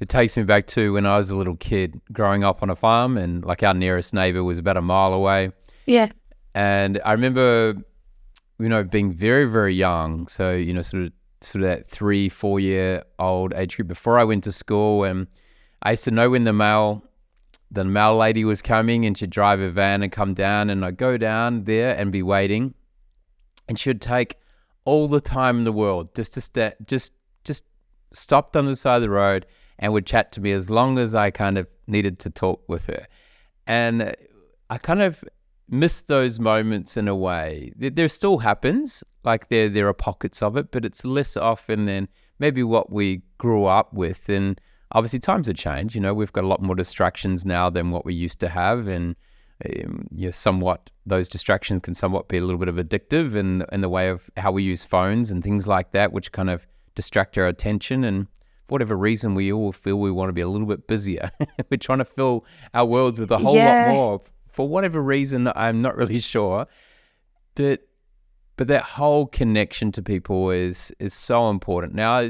It takes me back to when I was a little kid growing up on a farm, and like our nearest neighbor was about a mile away. Yeah. And I remember, being very, very young. So, sort of that 3-4 year old age group before I went to school. And I used to know when the mail lady was coming, and she'd drive a van and come down, and I'd go down there and be waiting. And she'd take all the time in the world just stopped on the side of the road and would chat to me as long as I kind of needed to talk with her. And I kind of miss those moments in a way. There still happens, like there are pockets of it, but it's less often than maybe what we grew up with. And obviously times have changed. We've got a lot more distractions now than what we used to have, and somewhat those distractions can somewhat be a little bit of addictive in the way of how we use phones and things like that, which kind of distract our attention. And for whatever reason, we all feel we want to be a little bit busier. We're trying to fill our worlds with a whole lot more. For whatever reason, I'm not really sure. But that whole connection to people is so important. Now,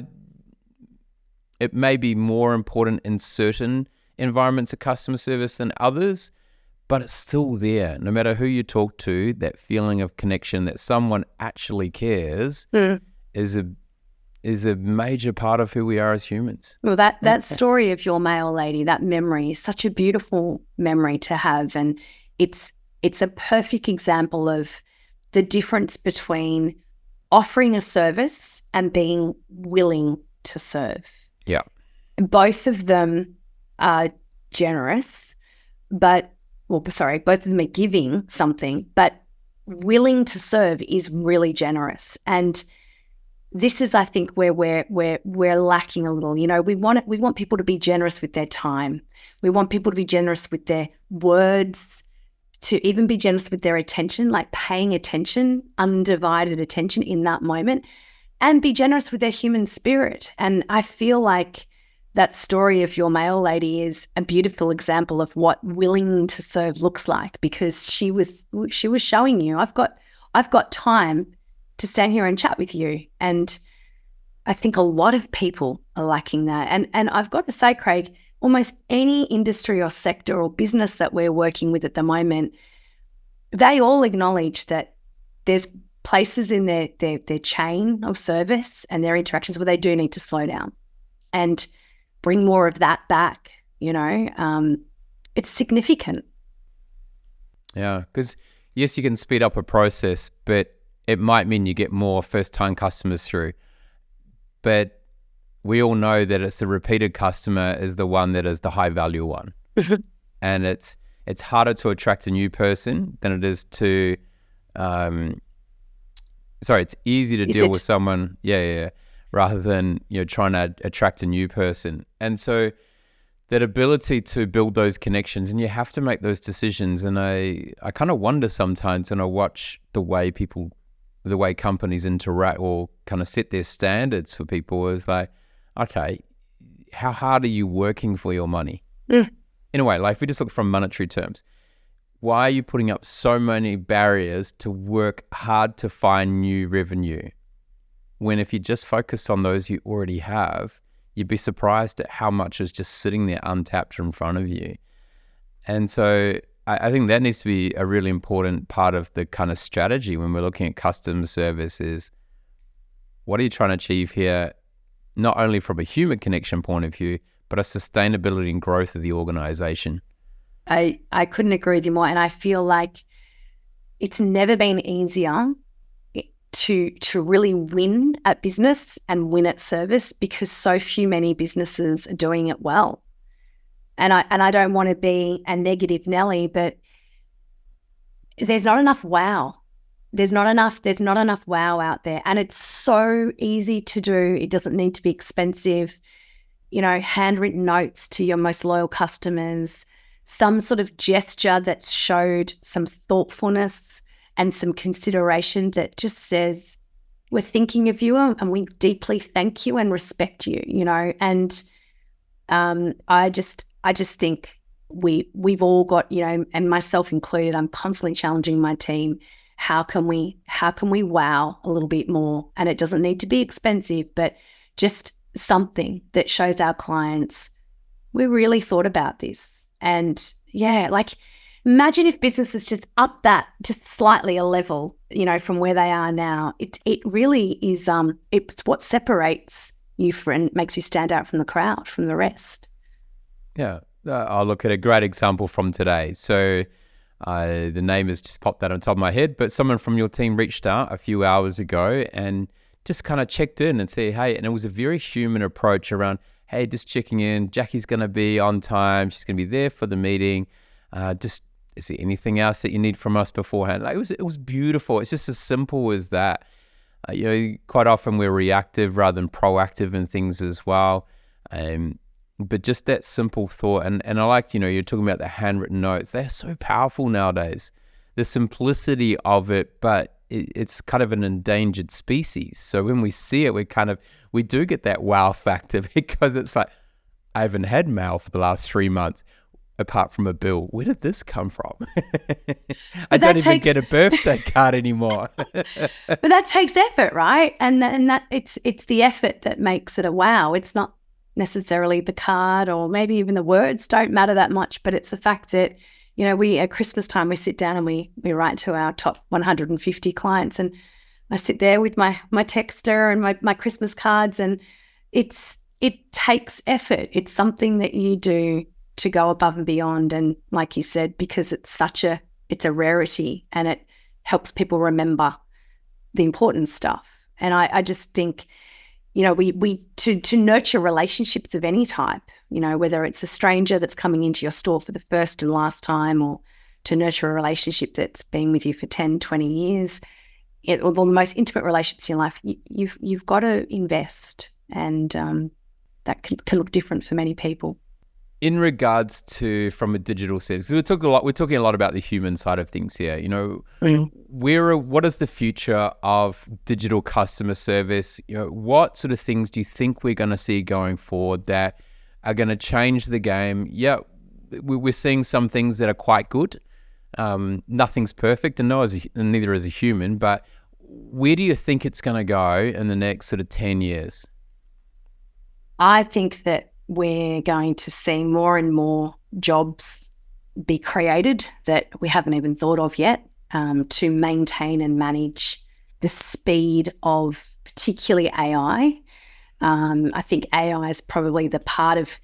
it may be more important in certain environments of customer service than others, but it's still there. No matter who you talk to, that feeling of connection, that someone actually cares, is a major part of who we are as humans. Well, that story of your mail lady, that memory is such a beautiful memory to have. And it's a perfect example of the difference between offering a service and being willing to serve. Yeah. Both of them are generous, both of them are giving something, but willing to serve is really generous. And this is, I think, where we're lacking a little. We want people to be generous with their time. We want people to be generous with their words, to even be generous with their attention, like paying attention, undivided attention in that moment, and be generous with their human spirit. And I feel like that story of your mail lady is a beautiful example of what willing to serve looks like, because she was showing you, I've got time to stand here and chat with you. And I think a lot of people are lacking that. And I've got to say, Craig, almost any industry or sector or business that we're working with at the moment, they all acknowledge that there's places in their chain of service and their interactions where they do need to slow down and bring more of that back. It's significant. Yeah, because yes, you can speed up a process, but it might mean you get more first-time customers through. But we all know that it's the repeated customer is the one that is the high-value one. And it's harder to attract a new person than it is to it's easy to deal with someone, rather than trying to attract a new person. And so that ability to build those connections, and you have to make those decisions. And I kind of wonder sometimes when I watch the way companies interact or kind of set their standards for people, is like, okay, how hard are you working for your money? In a way, like if we just look from monetary terms, why are you putting up so many barriers to work hard to find new revenue? When if you just focused on those you already have, you'd be surprised at how much is just sitting there untapped in front of you. And so I think that needs to be a really important part of the kind of strategy when we're looking at customer service is, what are you trying to achieve here? Not only from a human connection point of view, but a sustainability and growth of the organization. I couldn't agree with you more. And I feel like it's never been easier to really win at business and win at service, because so many businesses are doing it well. And I don't want to be a negative Nelly, but there's not enough wow. There's not enough wow out there. And it's so easy to do. It doesn't need to be expensive. Handwritten notes to your most loyal customers, some sort of gesture that showed some thoughtfulness and some consideration that just says, we're thinking of you and we deeply thank you and respect you, and I just think we've all got, and myself included, I'm constantly challenging my team. How can we wow a little bit more? And it doesn't need to be expensive, but just something that shows our clients we really thought about this. And yeah, imagine if businesses just up that just slightly a level, from where they are now. It really is, it's what separates you and makes you stand out from the crowd, from the rest. Yeah, I'll look at a great example from today. So the name has just popped out on top of my head, but someone from your team reached out a few hours ago and just kind of checked in and said, hey, and it was a very human approach around, hey, just checking in. Jackie's going to be on time. She's going to be there for the meeting. Is there anything else that you need from us beforehand? It was beautiful. It's just as simple as that. Quite often we're reactive rather than proactive in things as well. But just that simple thought. And I liked, you're talking about the handwritten notes. They're so powerful nowadays. The simplicity of it, but it's kind of an endangered species. So when we see it, we do get that wow factor, because it's like, I haven't had mail for the last 3 months apart from a bill. Where did this come from? I don't even get a birthday card anymore. But that takes effort, right? And that it's the effort that makes it a wow. It's not necessarily the card, or maybe even the words don't matter that much, but it's the fact that we at Christmas time, we sit down and we write to our top 150 clients, and I sit there with my texter and my Christmas cards, and it takes effort. It's something that you do to go above and beyond. And like you said, because it's a rarity, and it helps people remember the important stuff. And I just think, we to nurture relationships of any type, whether it's a stranger that's coming into your store for the first and last time, or to nurture a relationship that's been with you for 10, 20 years, or the most intimate relationships in your life, you've got to invest. And that can look different for many people. In regards to, from a digital sense, we're talking a lot about the human side of things here. What is the future of digital customer service? What sort of things do you think we're going to see going forward that are going to change the game? Yeah, we're seeing some things that are quite good. Nothing's perfect, and neither is a human. But where do you think it's going to go in the next sort of 10 years? I think that we're going to see more and more jobs be created that we haven't even thought of yet, to maintain and manage the speed of particularly AI. I think AI is probably the part of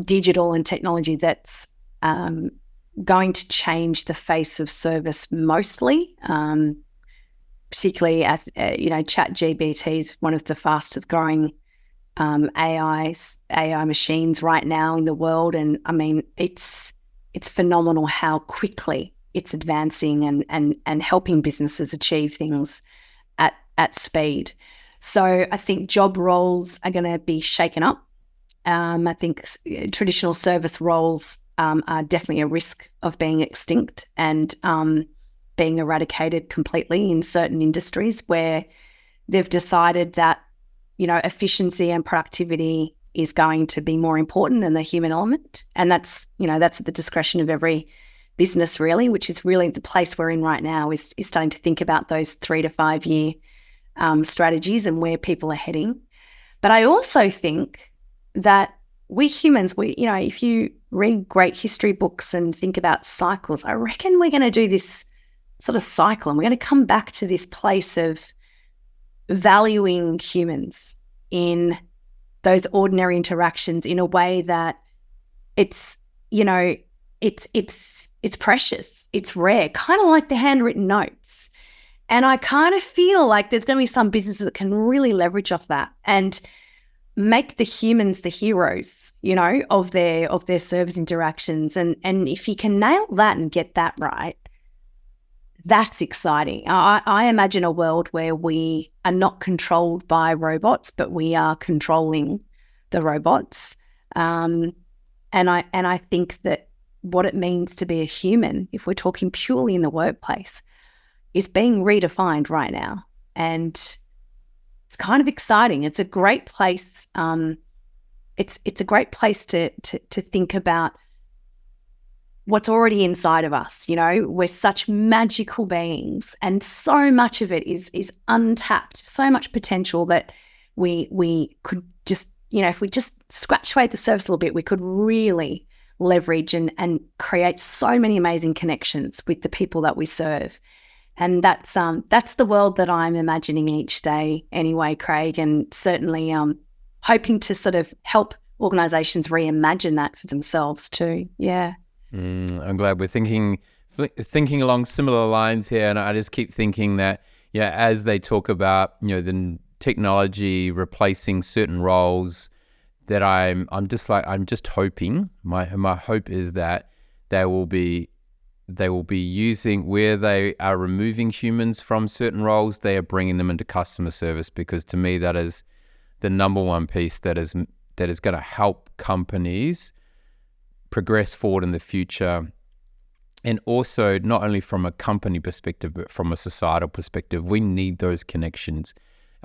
digital and technology that's going to change the face of service mostly, particularly as, ChatGPT is one of the fastest growing AI machines right now in the world. And I mean, it's phenomenal how quickly it's advancing and helping businesses achieve things at speed. So I think job roles are going to be shaken up. I think traditional service roles are definitely a risk of being extinct and being eradicated completely in certain industries where they've decided that efficiency and productivity is going to be more important than the human element. And that's at the discretion of every business, really, which is really the place we're in right now, is starting to think about those 3 to 5 year strategies and where people are heading. But I also think that we humans, if you read great history books and think about cycles, I reckon we're going to do this sort of cycle, and we're going to come back to this place of valuing humans in those ordinary interactions in a way that it's, you know, it's precious, it's rare, kind of like the handwritten notes. And I kind of feel like there's going to be some businesses that can really leverage off that and make the humans the heroes, you know, of their service interactions. And if you can nail that and get that right, that's exciting. I imagine a world where we are not controlled by robots, but we are controlling the robots. And I think that what it means to be a human, if we're talking purely in the workplace, is being redefined right now. And it's kind of exciting. It's a great place. It's a great place to think about what's already inside of us. You know, we're such magical beings, and so much of it is untapped, so much potential that we could just, you know, if we just scratch away the surface a little bit, we could really leverage and create so many amazing connections with the people that we serve. And that's the world that I'm imagining each day anyway, Craig, and certainly hoping to sort of help organisations reimagine that for themselves too. Yeah. I'm glad we're thinking along similar lines here, and I just keep thinking that, yeah, as they talk about, you know, the technology replacing certain roles, that I'm just hoping, my hope is that they will be using, where they are removing humans from certain roles, they are bringing them into customer service, because to me that is the number one piece that is going to help companies progress forward in the future. And also, not only from a company perspective, but from a societal perspective, we need those connections.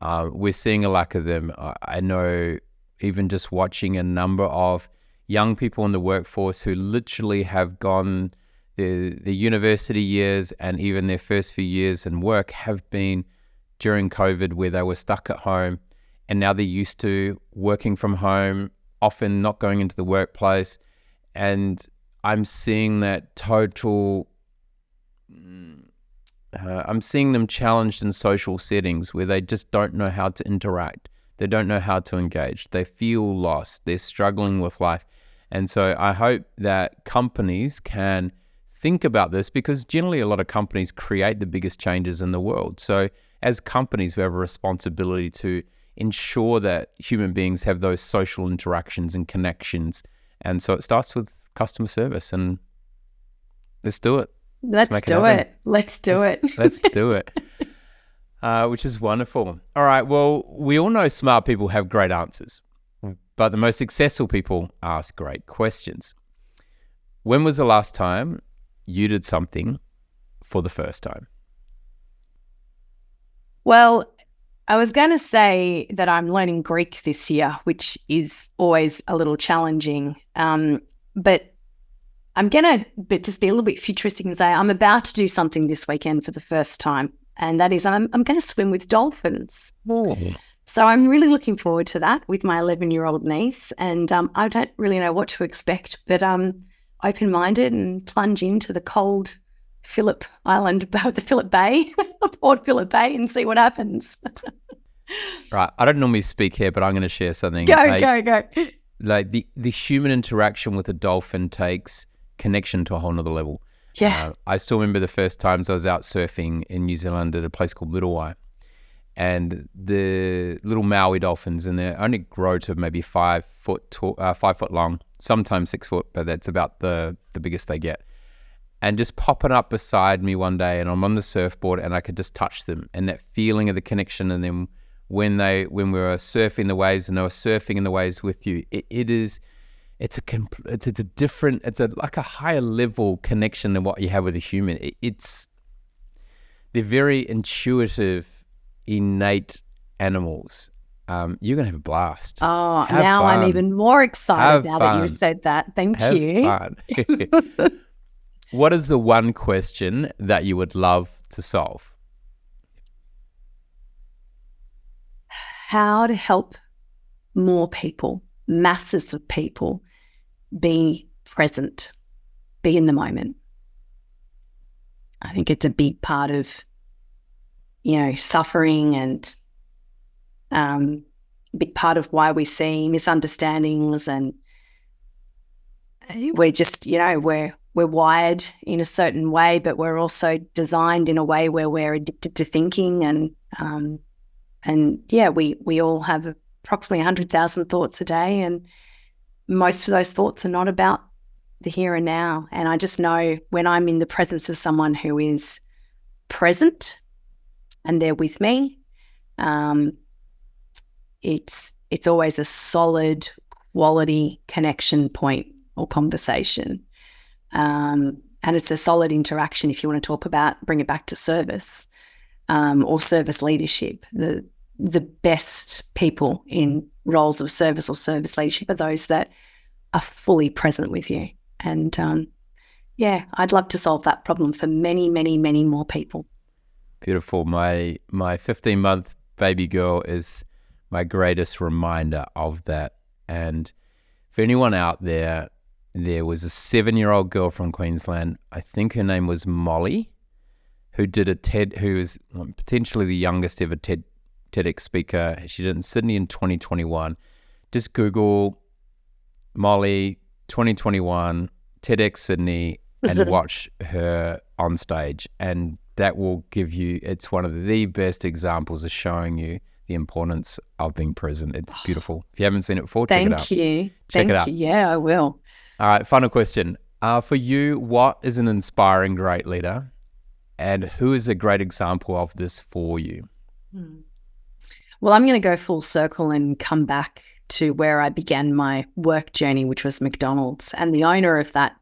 We're seeing a lack of them. I know, even just watching a number of young people in the workforce who literally have gone the university years, and even their first few years in work have been during COVID, where they were stuck at home, and now they're used to working from home, often not going into the workplace. And I'm seeing that I'm seeing them challenged in social settings where they just don't know how to interact. They don't know how to engage. They feel lost. They're struggling with life. And so I hope that companies can think about this, because generally a lot of companies create the biggest changes in the world. So as companies, we have a responsibility to ensure that human beings have those social interactions and connections. And so it starts with customer service, and let's do it. Let's do it. Let's do it. Which is wonderful. All right. Well, we all know smart people have great answers, but the most successful people ask great questions. When was the last time you did something for the first time? Well, I was going to say that I'm learning Greek this year, which is always a little challenging. But I'm going to just be a little bit futuristic and say I'm about to do something this weekend for the first time. And that is I'm going to swim with dolphins. Oh. So I'm really looking forward to that with my 11-year-old niece. And I don't really know what to expect, but open-minded and plunge into the cold Phillip Island, the Phillip Bay, Port Phillip Bay, and see what happens. Right. I don't normally speak here, but I'm going to share something. Go. Like the human interaction with a dolphin takes connection to a whole nother level. Yeah. I still remember the first times I was out surfing in New Zealand at a place called Littlewai, and the little Maui dolphins, and they only grow to maybe 5 foot tall, 5 foot long, sometimes 6 foot, but that's about the biggest they get. And just popping up beside me one day, and I'm on the surfboard, and I could just touch them, and that feeling of the connection. And then when we were surfing the waves, and they were surfing in the waves with you, it's like a higher level connection than what you have with a human. They're very intuitive, innate animals. You're gonna have a blast. Oh, now I'm even more excited that you said that. Thank you. Have fun. What is the one question that you would love to solve? How to help more people, masses of people, be present, be in the moment. I think it's a big part of, suffering and a big part of why we see misunderstandings, and we're just, we're wired in a certain way, but we're also designed in a way where we're addicted to thinking, and we all have approximately 100,000 thoughts a day, and most of those thoughts are not about the here and now. And I just know when I'm in the presence of someone who is present and they're with me, it's always a solid quality connection point or conversation. And it's a solid interaction if you want to talk about, bring it back to service, or service leadership. The best people in roles of service or service leadership are those that are fully present with you. And I'd love to solve that problem for many, many, many more people. Beautiful. My 15-month baby girl is my greatest reminder of that. And for anyone out there, there was a 7-year-old girl from Queensland, I think her name was Molly, who was potentially the youngest ever TEDx speaker. She did it in Sydney in 2021. Just Google Molly 2021 TEDx Sydney and watch her on stage, and that will give you, it's one of the best examples of showing you the importance of being present. It's beautiful. If you haven't seen it before, check it out. Thank you. Check it out. Yeah, I will. All right, final question. For you, what is an inspiring great leader, and who is a great example of this for you? Well, I'm going to go full circle and come back to where I began my work journey, which was McDonald's. And the owner of that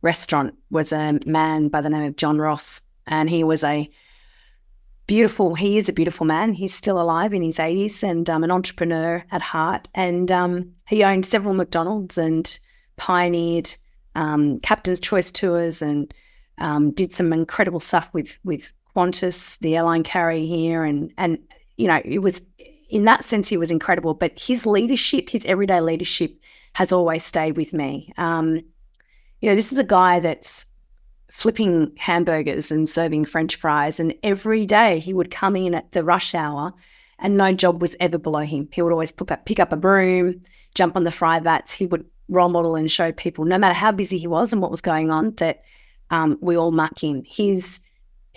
restaurant was a man by the name of John Ross. And he is a beautiful man. He's still alive in his 80s and an entrepreneur at heart. And he owned several McDonald's and pioneered Captain's Choice Tours and did some incredible stuff with Qantas, the airline carrier here. And it was, in that sense, he was incredible. But his leadership, his everyday leadership, has always stayed with me. This is a guy that's flipping hamburgers and serving French fries, and every day he would come in at the rush hour and no job was ever below him. He would always pick up a broom, jump on the fry vats. He would role model and show people, no matter how busy he was and what was going on, that we all muck in. His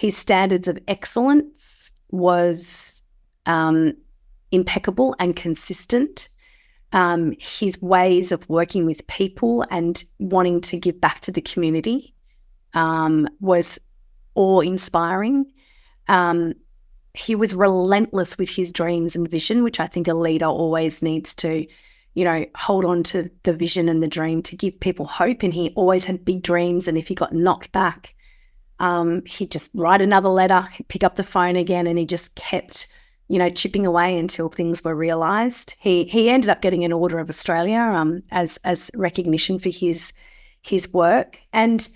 standards of excellence was impeccable and consistent. His ways of working with people and wanting to give back to the community was awe-inspiring. He was relentless with his dreams and vision, which I think a leader always needs to, hold on to the vision and the dream to give people hope. And he always had big dreams. And if he got knocked back, he'd just write another letter, he'd pick up the phone again, and he just kept, chipping away until things were realised. He ended up getting an Order of Australia as recognition for his work. And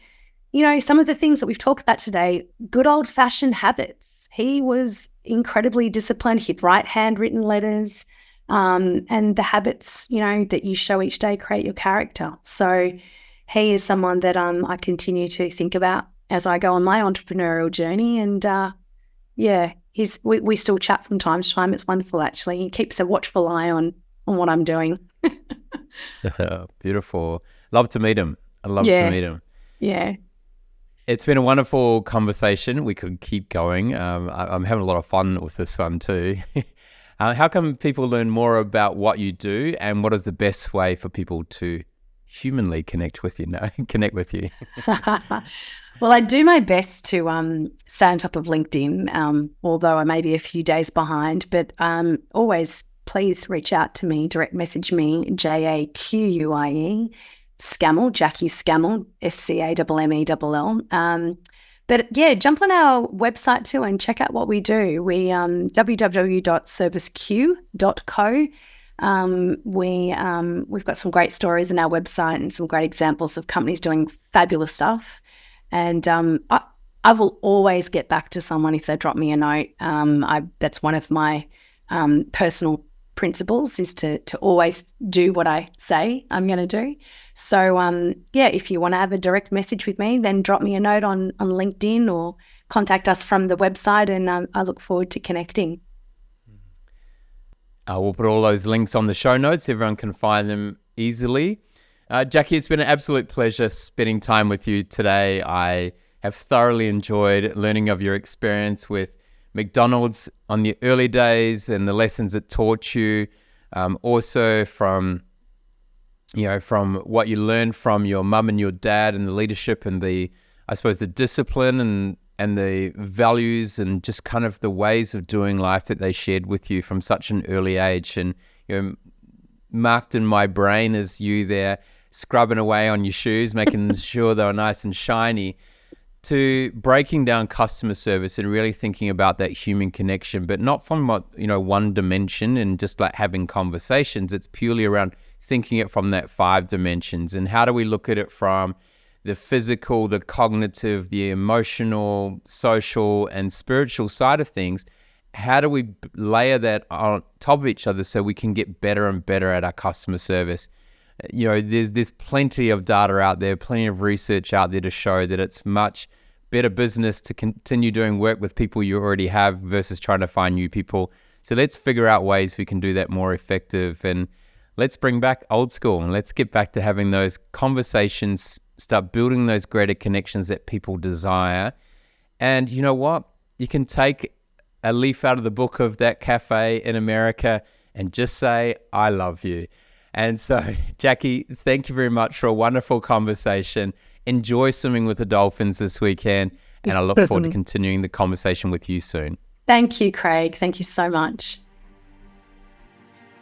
some of the things that we've talked about today, good old-fashioned habits. He was incredibly disciplined. He'd write handwritten letters, and the habits, that you show each day create your character. So he is someone that I continue to think about as I go on my entrepreneurial journey. And we still chat from time to time. It's wonderful, actually. He keeps a watchful eye on what I'm doing. Beautiful. Love to meet him. I'd love to meet him. Yeah. It's been a wonderful conversation. We could keep going. I'm having a lot of fun with this one too. How can people learn more about what you do, and what is the best way for people to humanly connect with you? Well, I do my best to stay on top of LinkedIn, although I may be a few days behind. But always, please reach out to me, direct message me, Jaquie Scammell, Jaquie Scammell, Scammell. But jump on our website too and check out what we do. We www.serviceq.co. We've got some great stories on our website and some great examples of companies doing fabulous stuff. And I will always get back to someone if they drop me a note. That's one of my personal principles, is to always do what I say I'm going to do. So, if you want to have a direct message with me, then drop me a note on LinkedIn or contact us from the website, and I look forward to connecting. We'll put all those links on the show notes. Everyone can find them easily. Jaquie, it's been an absolute pleasure spending time with you today. I have thoroughly enjoyed learning of your experience with McDonald's on the early days and the lessons it taught you. Also from what you learned from your mum and your dad and the leadership and the discipline and the values and just kind of the ways of doing life that they shared with you from such an early age. And, marked in my brain as you there scrubbing away on your shoes, making sure they were nice and shiny, to breaking down customer service and really thinking about that human connection, but not from one dimension and just like having conversations. It's purely around thinking it from that 5 dimensions. And how do we look at it from the physical, the cognitive, the emotional, social, and spiritual side of things? How do we layer that on top of each other so we can get better and better at our customer service? There's plenty of data out there, plenty of research out there to show that it's much better business to continue doing work with people you already have versus trying to find new people. So let's figure out ways we can do that more effective, and let's bring back old school and let's get back to having those conversations, start building those greater connections that people desire. And you know what? You can take a leaf out of the book of that cafe in America and just say, I love you. And so, Jaquie, thank you very much for a wonderful conversation. Enjoy swimming with the dolphins this weekend, and I look forward to continuing the conversation with you soon. Thank you, Craig. Thank you so much.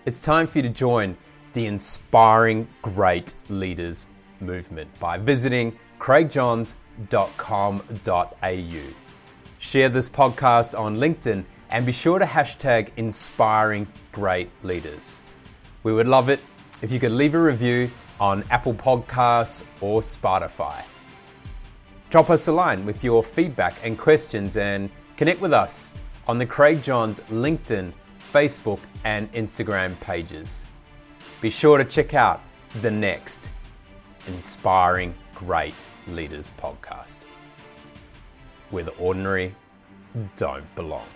It's time for you to join the Inspiring Great Leaders movement by visiting craigjohns.com.au. Share this podcast on LinkedIn and be sure to hashtag Inspiring Great Leaders. We would love it if you could leave a review on Apple Podcasts or Spotify. Drop us a line with your feedback and questions and connect with us on the Craig Johns LinkedIn, Facebook and Instagram pages. Be sure to check out the next Inspiring Great Leaders podcast, where the ordinary don't belong.